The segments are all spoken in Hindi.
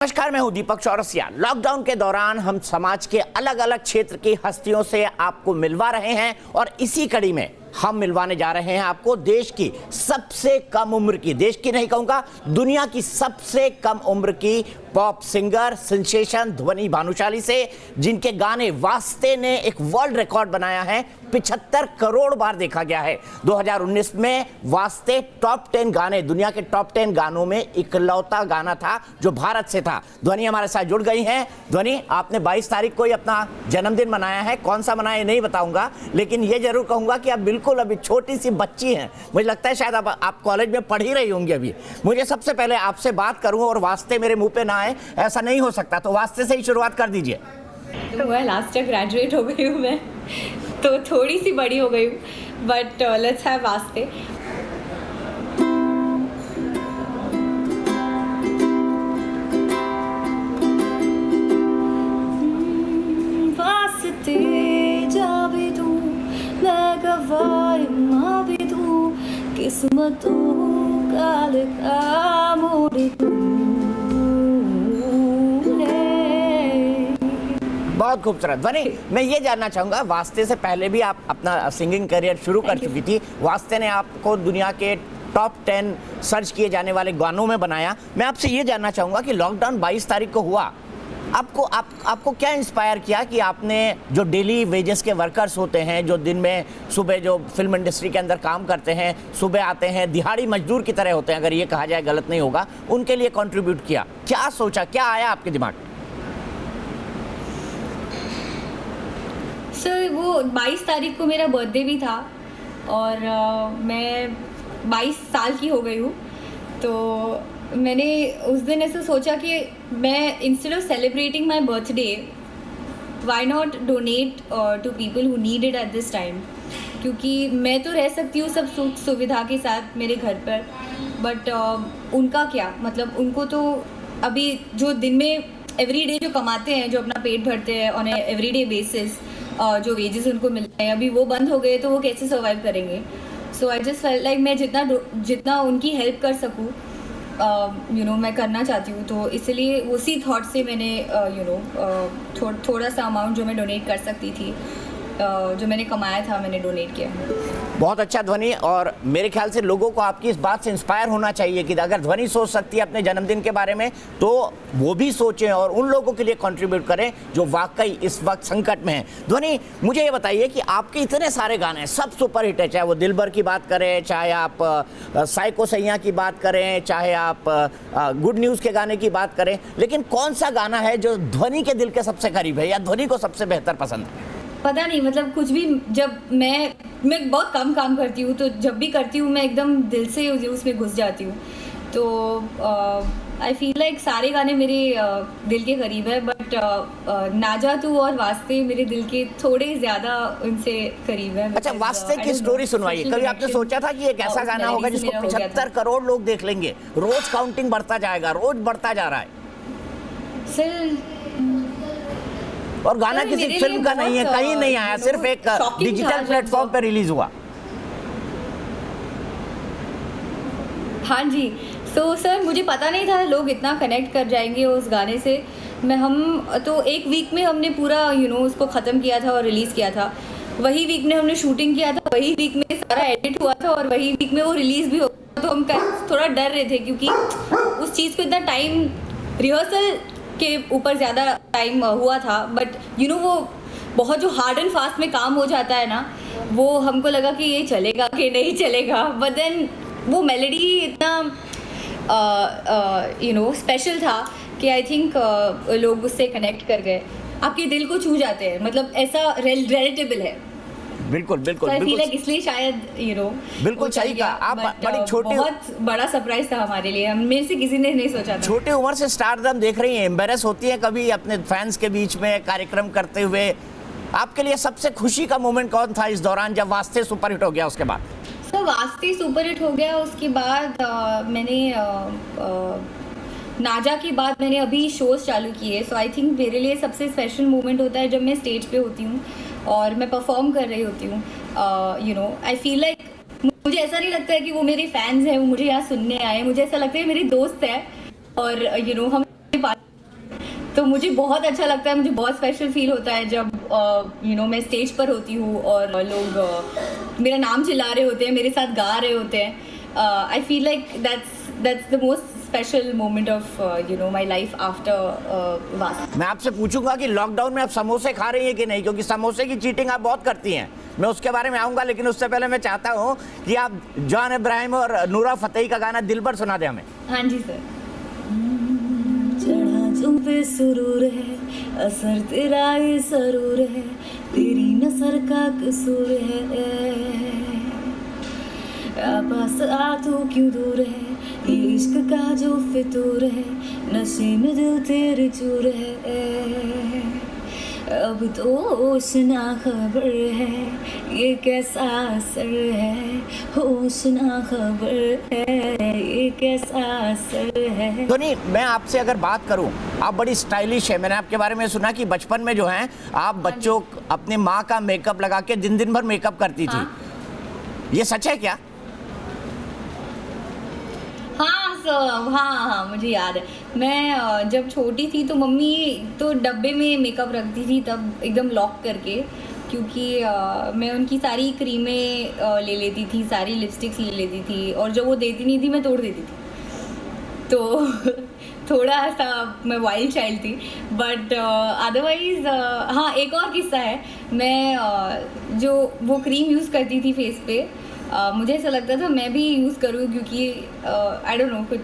नमस्कार, मैं हूं दीपक चौरसिया। लॉकडाउन के दौरान हम समाज के अलग अलग क्षेत्र की हस्तियों से आपको मिलवा रहे हैं और इसी कड़ी में हम मिलवाने जा रहे हैं आपको देश की सबसे कम उम्र की, देश की नहीं कहूंगा, दुनिया की सबसे कम उम्र की पॉप सिंगर सेंसेशन ध्वनि भानुशाली से, जिनके गाने वास्ते ने एक वर्ल्ड रिकॉर्ड बनाया है। 75 करोड़ बार देखा गया है। 2019 में वास्ते टॉप 10 गाने, दुनिया के टॉप 10 गानों में इकलौता गाना था जो भारत से था। ध्वनि हमारे साथ जुड़ गई हैं। ध्वनि, आपने 22 तारीख को ही अपना जन्मदिन मनाया है। कौन सा मनाया नहीं बताऊंगा, लेकिन ये जरूर कहूंगा कि आप बिल्कुल अभी छोटी सी बच्ची हैं। मुझे लगता है शायद आप कॉलेज में पढ़ ही रही होंगी अभी। मुझे सबसे पहले आपसे बात करूं और वास्ते मेरे मुंह पे ना आए, ऐसा नहीं हो सकता, तो वास्ते से ही शुरुआत कर दीजिए। तो मैं लास्ट ईयर ग्रेजुएट हो गई हूँ, मैं तो थोड़ी सी बड़ी हो गई हूँ, बट लेट्स हैव वास्ते। वास्ते जावे तू, मैं गवाही ना भी तू, किस्मतों का लिखा मोड़ तू। बहुत खूबसूरत। ध्वनि, मैं ये जानना चाहूंगा, वास्ते से पहले भी आप अपना सिंगिंग करियर शुरू कर चुकी थी। वास्ते ने आपको दुनिया के टॉप 10 सर्च किए जाने वाले गानों में बनाया। मैं आपसे ये जानना चाहूंगा कि लॉकडाउन 22 तारीख को हुआ, आपको क्या इंस्पायर किया कि आपने, जो डेली वेजेस के वर्कर्स होते हैं, जो दिन में सुबह जो फिल्म इंडस्ट्री के अंदर काम करते हैं, सुबह आते हैं, दिहाड़ी मजदूर की तरह होते हैं, अगर ये कहा जाए गलत नहीं होगा, उनके लिए कंट्रीब्यूट किया? क्या सोचा, क्या आया आपके दिमाग में? सर, वो 22 तारीख को मेरा बर्थडे भी था और मैं 22 साल की हो गई हूँ। तो मैंने उस दिन ऐसा सोचा कि मैं instead of celebrating my birthday, why not donate to people who need it at this time. क्योंकि मैं तो रह सकती हूँ सब सुख सुविधा के साथ मेरे घर पर, बट उनका क्या, मतलब उनको तो अभी जो दिन में एवरी डे जो कमाते हैं, जो अपना पेट भरते हैं ऑन एवरी डे बेसिस, जो वेजेस उनको मिलते हैं, अभी वो बंद हो गए तो वो कैसे सर्वाइव करेंगे। सो आई जस्ट फेल्ट लाइक मैं जितना उनकी हेल्प कर सकूँ मैं करना चाहती हूँ। तो इसलिए उसी थॉट से मैंने थोड़ा सा अमाउंट जो मैं डोनेट कर सकती थी, जो मैंने कमाया था, मैंने डोनेट किया। बहुत अच्छा ध्वनि, और मेरे ख्याल से लोगों को आपकी इस बात से इंस्पायर होना चाहिए कि अगर ध्वनि सोच सकती है अपने जन्मदिन के बारे में, तो वो भी सोचें और उन लोगों के लिए कंट्रीब्यूट करें जो वाकई इस वक्त संकट में हैं। ध्वनि, मुझे ये बताइए कि आपके इतने सारे गाने सब सुपर हिट है, चाहे वो दिलबर की बात करें, चाहे आप साइको सैया की बात करें, चाहे आप गुड न्यूज़ के गाने की बात करें, लेकिन कौन सा गाना है जो ध्वनि के दिल के सबसे करीब है या ध्वनि को सबसे बेहतर पसंद है? पता नहीं, मतलब कुछ भी, जब मैं बहुत कम काम करती हूँ, तो जब भी करती हूँ मैं एकदम दिल से उसमें घुस जाती हूँ। तो आई फील लाइक सारे गाने मेरे दिल के करीब है, बट ना जा तू और वास्ते मेरे दिल के थोड़े ज़्यादा उनसे करीब है। अच्छा, वास्ते की स्टोरी सुनवाइए। कभी आपने सोचा था कि एक ऐसा गाना होगा जिसको 75 करोड़ लोग देख लेंगे? रोज काउंटिंग बढ़ता जाएगा, रोज बढ़ता जा रहा है सर। और गाना किसी फिल्म का नहीं है, कहीं नहीं आया, सिर्फ एक डिजिटल प्लेटफॉर्म पे रिलीज हुआ। हाँ जी। सो सर, मुझे पता नहीं था लोग इतना कनेक्ट कर जाएंगे उस गाने से। हम तो एक वीक में हमने पूरा उसको ख़त्म किया था और रिलीज़ किया था। वही वीक में हमने शूटिंग किया था, वही वीक में सारा एडिट हुआ था और वही वीक में वो रिलीज़ भी हो गया। तो हम थोड़ा डर रहे थे क्योंकि उस चीज़ को इतना टाइम, रिहर्सल के ऊपर ज़्यादा टाइम हुआ था, बट वो बहुत जो हार्ड एंड फास्ट में काम हो जाता है ना, वो हमको लगा कि ये चलेगा कि नहीं चलेगा, बट देन वो मेलोडी इतना स्पेशल था कि आई थिंक लोग उससे कनेक्ट कर गए, आपके दिल को छू जाते हैं, मतलब ऐसा रिलेटेबल है। बिल्कुल बिल्कुल बिल्कुल, इसलिए शायद बिल्कुल सही कहा आप। बड़ी छोटी, बहुत बड़ा सरप्राइज था हमारे लिए, मेरे से किसी ने नहीं सोचा था। छोटी उम्र से स्टारडम देख रही हैं, एम्बेरस होती है कभी अपने फैंस के बीच में कार्यक्रम करते हुए? आपके लिए सबसे खुशी का मोमेंट कौन था इस दौरान, जब वास्ते सुपर हिट हो गया उसके बाद? सर, वास्ते सुपर हिट हो गया उसके बाद मैंने नाजा के बाद मैंने अभी शोज चालू किए। सो आई थिंक मेरे लिए सबसे स्पेशल मोमेंट होता है जब मैं स्टेज पे होती हूँ और मैं परफॉर्म कर रही होती हूँ। आई फील लाइक मुझे ऐसा नहीं लगता है कि वो मेरे फैंस हैं, वो मुझे यहाँ सुनने आए, मुझे ऐसा लगता है मेरे दोस्त है और हम तो मुझे बहुत अच्छा लगता है, मुझे बहुत स्पेशल फील होता है जब मैं स्टेज पर होती हूँ और लोग मेरा नाम चिल्ला रहे होते हैं, मेरे साथ गा रहे होते हैं। I feel like that's the most special moment of my life after wash. मैं आपसे पूछूंगा कि लॉकडाउन में आप समोसे खा रही हैं कि नहीं, क्योंकि समोसे की चीटिंग आप बहुत करती हैं, मैं उसके बारे में आऊंगा, लेकिन उससे पहले मैं चाहता हूँ कि आप जॉन इब्राहिम और नूरा फतेही का गाना दिलबर सुना दें हमें। हाँ जी सर। चढ़ा तुम पे सुरूर है, असर तेरा ये जरूर है, तेरी नजर का कसूर है, पास आ तू क्यों दूर है, ये इश्क का जो फितूर है, नशे में दिल तेरे चूर है, अब तो होश ना खबर है, ये कैसा असर है, होश ना खबर है, ये कैसा असर है। धोनी, मैं आपसे अगर बात करूं, आप बड़ी स्टाइलिश है, मैंने आपके बारे में सुना कि बचपन में जो है आप बच्चों अपने माँ का मेकअप लगा के दिन दिन भर मेकअप करती थी। हाँ? ये सच है क्या? हाँ, मुझे याद है। मैं जब छोटी थी तो मम्मी तो डब्बे में मेकअप रखती थी, तब एकदम लॉक करके, क्योंकि मैं उनकी सारी क्रीमें ले लेती थी, सारी लिपस्टिक्स ले लेती थी, और जब वो देती नहीं थी मैं तोड़ देती थी। तो थोड़ा सा मैं वाइल्ड चाइल्ड थी, बट अदरवाइज हाँ, एक और किस्सा है। मैं जो वो क्रीम यूज़ करती थी फेस पे, मुझे ऐसा लगता था मैं भी यूज़ करूँ, क्योंकि आई डोंट नो, कुछ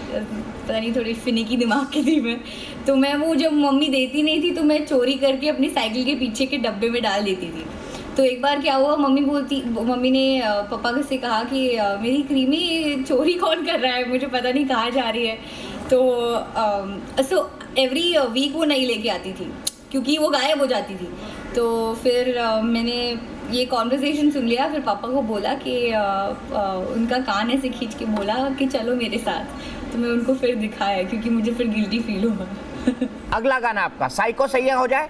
पता नहीं, थोड़ी फिनिकी दिमाग की थी मैं। तो मैं वो जब मम्मी देती नहीं थी तो मैं चोरी करके अपनी साइकिल के पीछे के डब्बे में डाल देती थी। तो एक बार क्या हुआ, मम्मी ने पापा से कहा कि मेरी क्रीमी चोरी कौन कर रहा है, मुझे पता नहीं कहाँ जा रही है। तो सो एवरी वीक वो नहीं लेके आती थी, क्योंकि वो गायब हो जाती थी। तो फिर मैंने ये कॉन्वर्सेशन सुन लिया, फिर पापा को बोला कि उनका कान ऐसे खींच के बोला कि चलो मेरे साथ। तो मैं उनको फिर दिखाया, क्योंकि मुझे फिर गिल्टी फील हुआ। अगला गाना आपका साइको सैया हो जाए।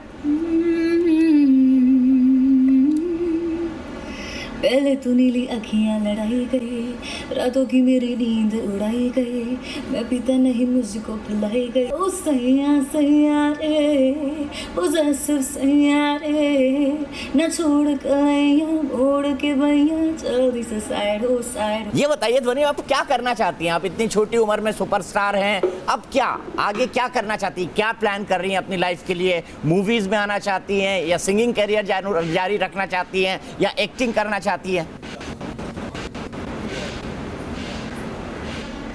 पहले तो नीली अखियाँ लड़ाई गई, रातों की मेरी नींद उड़ाई गई, मैं पीता नहीं मुझको पिलाई गई। ओ सैया सैया रे, ओ सिर्फ सैया रे, न छोड़ कलैया मोड़ के भैया, जल्दी से साइड हो साइड। ये बताइए ध्वनि, आप क्या करना चाहती हैं? आप इतनी छोटी उम्र में सुपरस्टार हैं, अब क्या आगे क्या करना चाहती हैं, क्या प्लान कर रही हैं अपनी लाइफ के लिए? मूवीज में आना चाहती हैं, या सिंगिंग करियर जारी रखना चाहती हैं, या एक्टिंग करना चाहती है?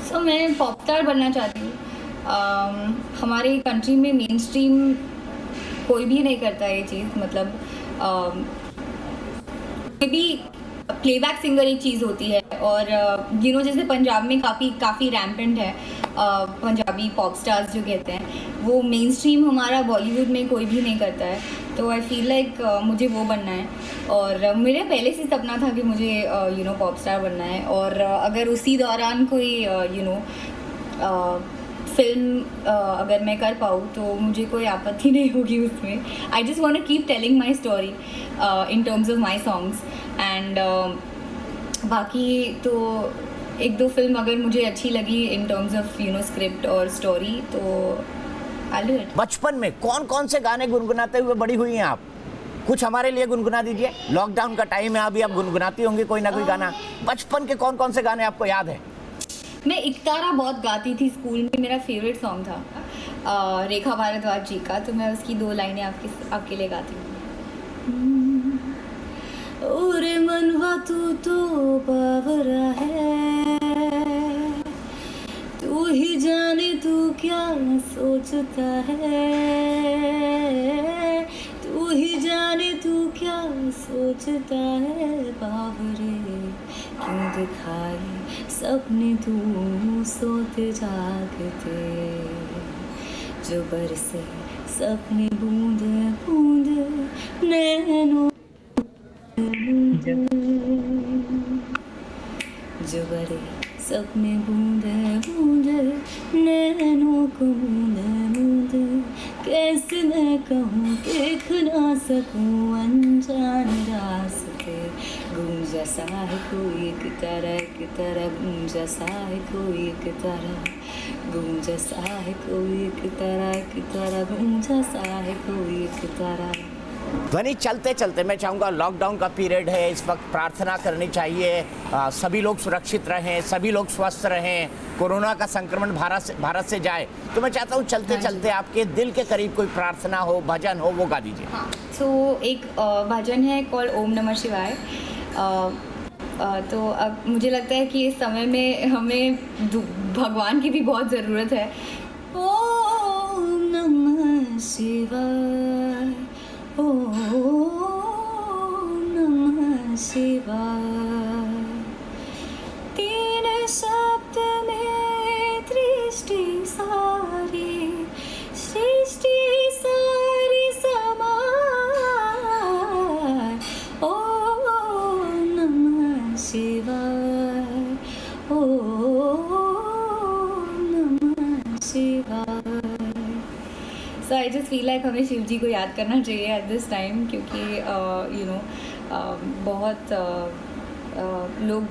सो मैं पॉप स्टार बनना चाहती हूँ। हमारे कंट्री में मेन स्ट्रीम कोई भी नहीं करता ये चीज़, मतलब मे बी प्लेबैक सिंगर एक चीज़ होती है, और जैसे पंजाब में काफ़ी रैम्पेंट है पंजाबी पॉप स्टार्स जो कहते हैं, वो मेन स्ट्रीम हमारा बॉलीवुड में कोई भी नहीं करता है। तो आई फील लाइक मुझे वो बनना है, और मेरा पहले से सपना था कि मुझे पॉप स्टार बनना है। और अगर उसी दौरान कोई फिल्म अगर मैं कर पाऊँ तो मुझे कोई आपत्ति नहीं होगी उसमें। I just want to keep telling my story in terms of my songs, and बाकी तो एक दो फिल्म अगर मुझे अच्छी लगी इन टर्म्स ऑफ स्क्रिप्ट और स्टोरी, तो आई डू इट। बचपन में कौन कौन से गाने गुनगुनाते हुए बड़ी हुई हैं आप? कुछ हमारे लिए गुनगुना दीजिए। लॉकडाउन का टाइम है, अभी आप गुनगुनाती होंगी कोई ना कोई गाना। बचपन के कौन कौन से गाने आपको याद है? मैं इकतारा बहुत गाती थी स्कूल में, मेरा फेवरेट सॉन्ग था रेखा भारद्वाज जी का, तो मैं उसकी 2 लाइनें आपके लिए गाती हूँ। ओरे मनवा तू तो बावरा है, तू ही जाने तू क्या सोचता है, तू ही जाने तू क्या सोचता है, बावरे क्यों दिखाई सपने तू सोते जागते, जो बरसे सपने बूंद बूंद नैनों, जो बड़े सपने बूंद बूंद नैनों को बूंद बूंद, कैसे मैं कहूँ देख ना सकूँ अनजान रास्ते, गूंजा सा है कोई एक तरह गूंजा सा है कोई एक तरह, गूंजा सा है कोई एक तारा गूंजा सा है कोई एक तारा। ध्वनि चलते चलते मैं चाहूँगा, लॉकडाउन का पीरियड है, इस वक्त प्रार्थना करनी चाहिए, सभी लोग सुरक्षित रहें, सभी लोग स्वस्थ रहें, कोरोना का संक्रमण भारत से जाए। तो मैं चाहता हूँ चलते चलते आपके दिल के करीब कोई प्रार्थना हो, भजन हो, वो गा दीजिए। हाँ, तो एक भजन है कॉल ओम नमः शिवाय। तो अब मुझे लगता है कि इस समय में हमें भगवान की भी बहुत ज़रूरत है। ओम नमः शिवाय, ओम नमः शिवाय। तीन शब्द में सृष्टि सारी समाय। ओम नमः शिवाय, ओम नमः शिवाय। सो आई जस्ट फील लाइक हमें शिव जी को याद करना चाहिए एट दिस टाइम, क्योंकि बहुत लोग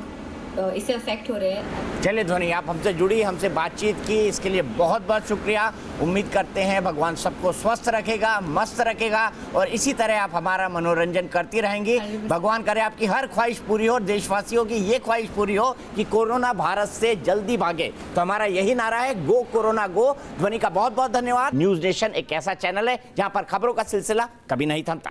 इससे अफेक्ट हो रहे हैं। चलिए ध्वनि, आप हमसे जुड़ी, हमसे बातचीत की, इसके लिए बहुत बहुत शुक्रिया। उम्मीद करते हैं भगवान सबको स्वस्थ रखेगा, मस्त रखेगा और इसी तरह आप हमारा मनोरंजन करती रहेंगी। भगवान करे आपकी हर ख्वाहिश पूरी हो, देशवासियों की ये ख्वाहिश पूरी हो कि कोरोना भारत से जल्दी भागे। तो हमारा यही नारा है, गो कोरोना गो। ध्वनि का बहुत बहुत धन्यवाद। न्यूज़ नेशन एक ऐसा चैनल है जहाँ पर खबरों का सिलसिला कभी नहीं थमता।